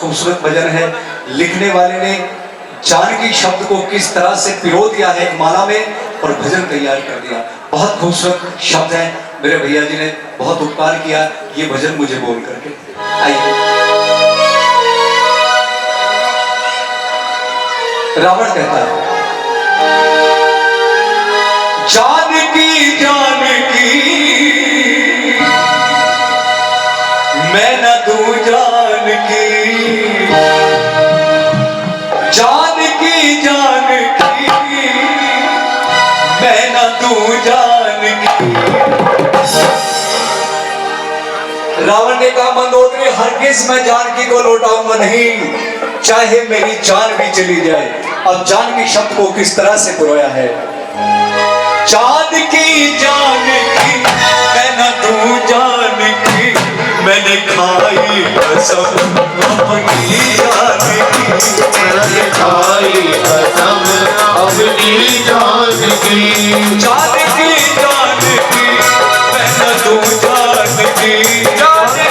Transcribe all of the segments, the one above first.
खूबसूरत भजन है। लिखने वाले ने जानकी शब्द को किस तरह से पिरो दिया है एक माला में और भजन तैयार कर दिया। बहुत खूबसूरत शब्द है। मेरे भैया जी ने बहुत उपकार किया ये भजन मुझे बोल करके। आइए, रावण कहता है, जानकी जानकी मैं न दूं जानकी, जानकी जानकी मैं न दूं जानकी। रावण ने कहा, मंदोदरी हरगिज मैं जानकी को लौटाऊंगा नहीं, चाहे मेरी जान भी चली जाए। अब जानकी शब्द को किस तरह से पुरोया है। जानकी जानकी मैं न दूं जानकी, मैंने खाई कसम अपनी जानकी, मैंने खाई कसम अपनी जानकी। जानकी जानकी मैं न दूं जानकी, जानकी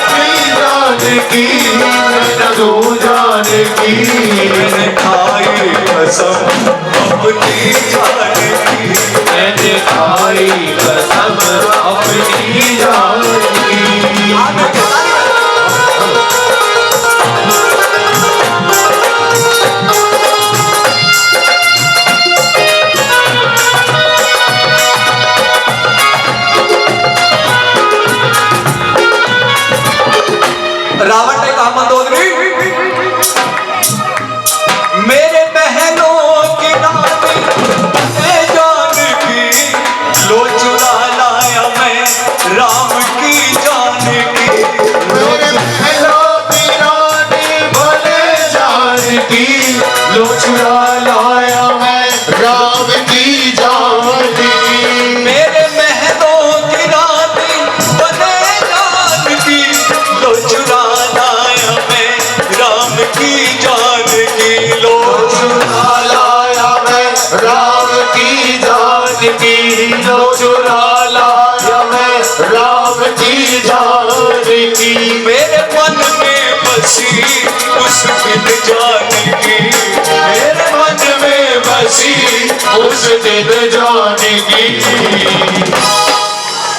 जानकी मैं न दूं जानकी, मैंने खाई कसम अपनी जानकी, मैंने खाई कसम अपनी जानकी। रावण ने कहा, मंदोदरी मेरे बहनों की नानी जानकी, लो चुरा लाया मैं राम की जानकी। मेरे बहनों की रानी भले जानकी, लो चुरा लाया मैं राम की जानकी। मेरे महलों की रानी बने जानकी, लो चुरा लाया मैं राम की जानकी, लो चुरा लाया मैं राम की जानकी, लो चुरा लाया मैं राम की जानकी। मेरे मन में बसी उस दिन जानकी, मेरे मन में बसी उस दिन जानकी।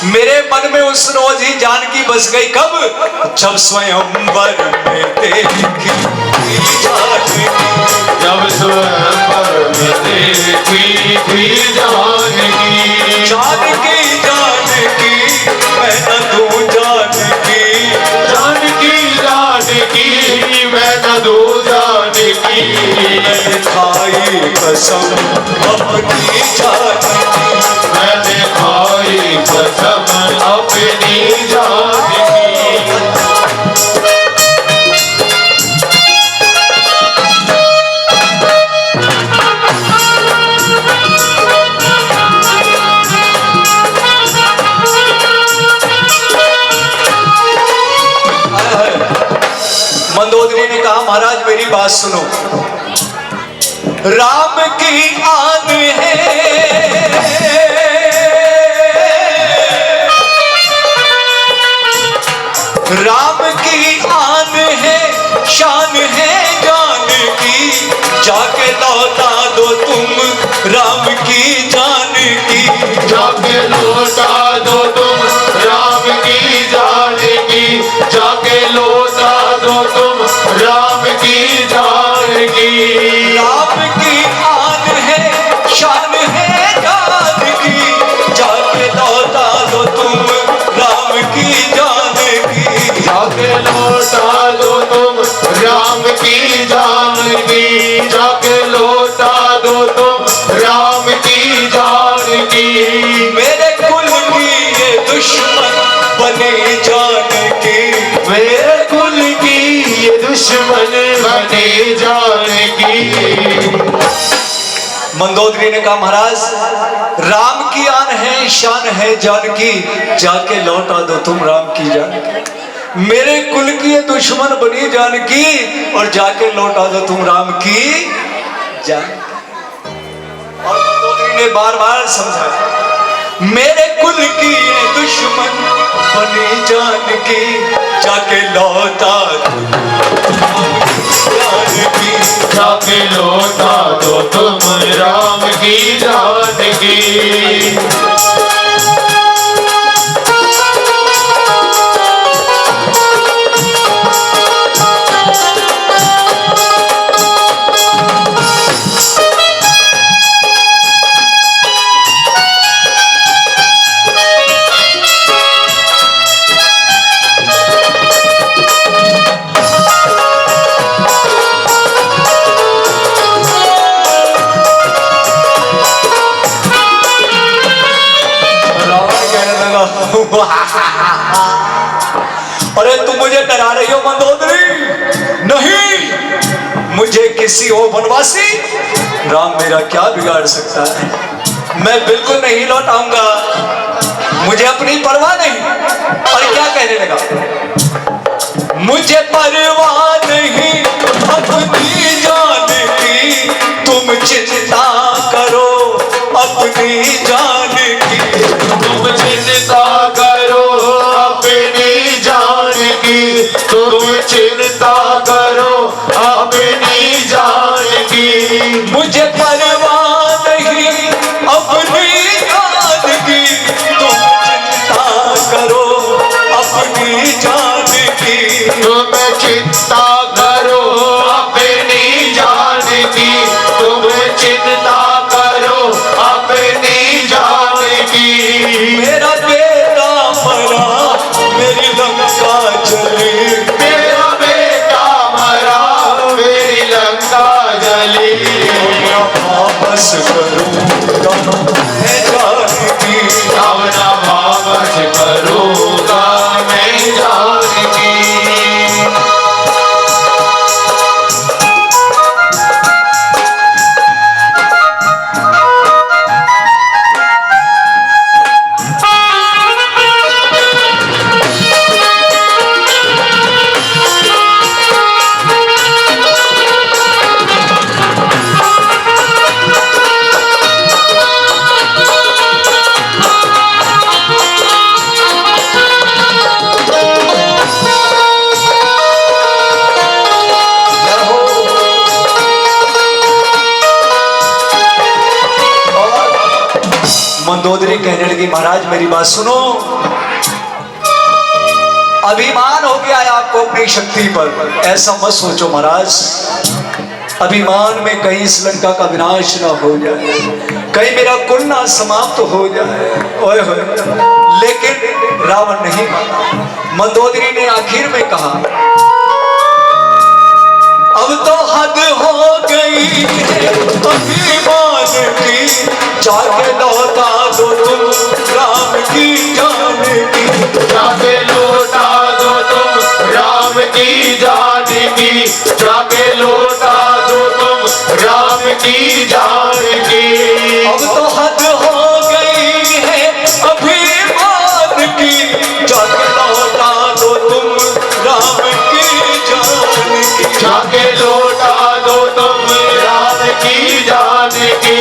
मेरे मन में उस रोज ही जानकी बस गई। कब? जब स्वयंवर में देखी जानकी, जब स्वयंवर में देखी थी जानकी। जानकी जानकी मैं न दूं जानकी, जानकी जानकी मैं न दूं जानकी। मैंने खाई कसम अपनी जानकी, मैंने खाई कसम अपनी जानकी। मंदोदरी ने कहा, महाराज मेरी बात सुनो, राम की आन है, राम की आन है, शान है जानकी, जाके लौटा दो तुम राम की जानकी, जाके लौटा दो तुम राम की जानकी, जाके लौटा दो तुम राम की जानकी। राम की आन है, शान है जानकी, जाके लौटा दो तुम राम की जानकी, जाके लौटा दो तुम राम की जानकी, जाके लौटा दो तुम राम की जानकी। मेरे कुल की ये दुश्मन बने जानकी, मेरे कुल की ये दुश्मन बने जानकी। मंदोदरी ने कहा, महाराज राम की आन है, शान है जानकी, जाके लौटा दो तुम राम की जानकी। मेरे कुल की ये दुश्मन बनी जानकी और जाके लौटा दो तुम राम की जानकी। और मंदोदरी ने बार बार समझाया, मेरे कुल की ये दुश्मन बनी जानकी, जाके लौटा दो की जानकी। अरे तुम मुझे डरा रही हो मंदोदरी? नहीं, मुझे किसी और वनवासी राम मेरा क्या बिगाड़ सकता है? मैं बिल्कुल नहीं लौट आऊंगा, मुझे अपनी परवाह नहीं। और क्या कहने लगा? मुझे परवाह नहीं अपनी जान की, तुम चिंता करो अपनी जान की। तुम चिंता करो अपनी जान की, तुम चिंता करो अपनी जान की। मुझे परवाह नहीं अपनी जान की, तुम चिंता करो अपनी जान की। तुम चिंता करो अपनी जान की, तुम चिंता करो अपनी जान की। मेरा बेटा मरा मेरी लंका जली, मेरा बेटा मरा मेरी लंका जली। वापस करूंगा मैं जानकी, अब न वापस करूँगा मैं जानकी। मंदोदरी कहने लगी, महाराज मेरी बात सुनो। अभिमान हो गया है आपको अपनी शक्ति पर, ऐसा मत सोचो महाराज। अभिमान में कहीं इस लंका का विनाश ना हो जाए, कहीं मेरा कुल ना समाप्त हो जाए। ओए होए, लेकिन रावण नहीं माना। मंदोदरी ने आखिर में कहा, अब तो हद हो गई है अभिमान की, जाके लौटा दो तुम राम की जान की। जाके लौटा दो तुम राम की जान की, जाके लौटा दो तुम राम की जान की। अब तो हद हो गई है अभिमान की, जाके लौटा दो तुम राम की जान की। जाके लौटा दो तुम राम की जान की,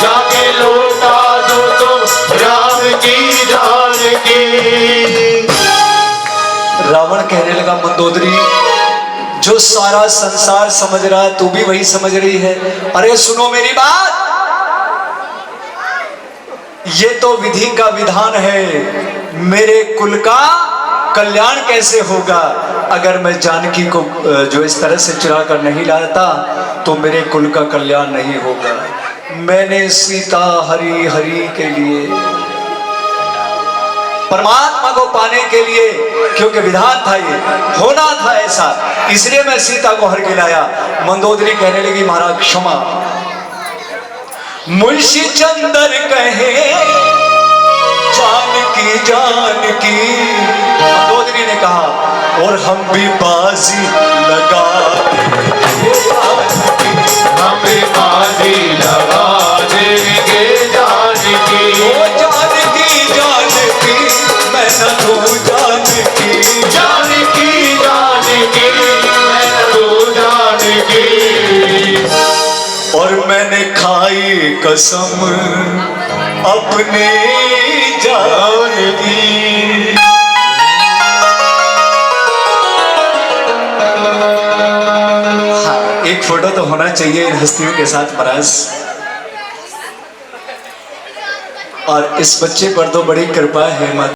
जाके लौटा दो तुम राम की जान की। रावण कहने लगा, मंदोदरी जो सारा संसार समझ रहा है तू भी वही समझ रही है। अरे सुनो मेरी बात, ये तो विधि का विधान है। मेरे कुल का कल्याण कैसे होगा अगर मैं जानकी को जो इस तरह से चुरा कर नहीं लाता, तो मेरे कुल का कल्याण नहीं होगा। मैंने सीता हरि हरि के लिए, परमात्मा को पाने के लिए, क्योंकि विधान था, ये होना था ऐसा, इसलिए मैं सीता को हर के लाया। मंदोदरी कहने लगी, महाराज क्षमा। मुंशी चंदर कहे जानकी जानकी। मंदोदरी ने कहा, और हम भी बाजी लगा हम भी बाजी लगा देंगे जानकी। ओ जानकी जानकी मैं न तू जानकी, जानकी जानकी मैं तू जानकी। और मैंने खाई कसम अपने जान की। हाँ, एक फोटो तो होना चाहिए इन हस्तियों के साथ महाराज। और इस बच्चे पर तो बड़ी कृपा है माता।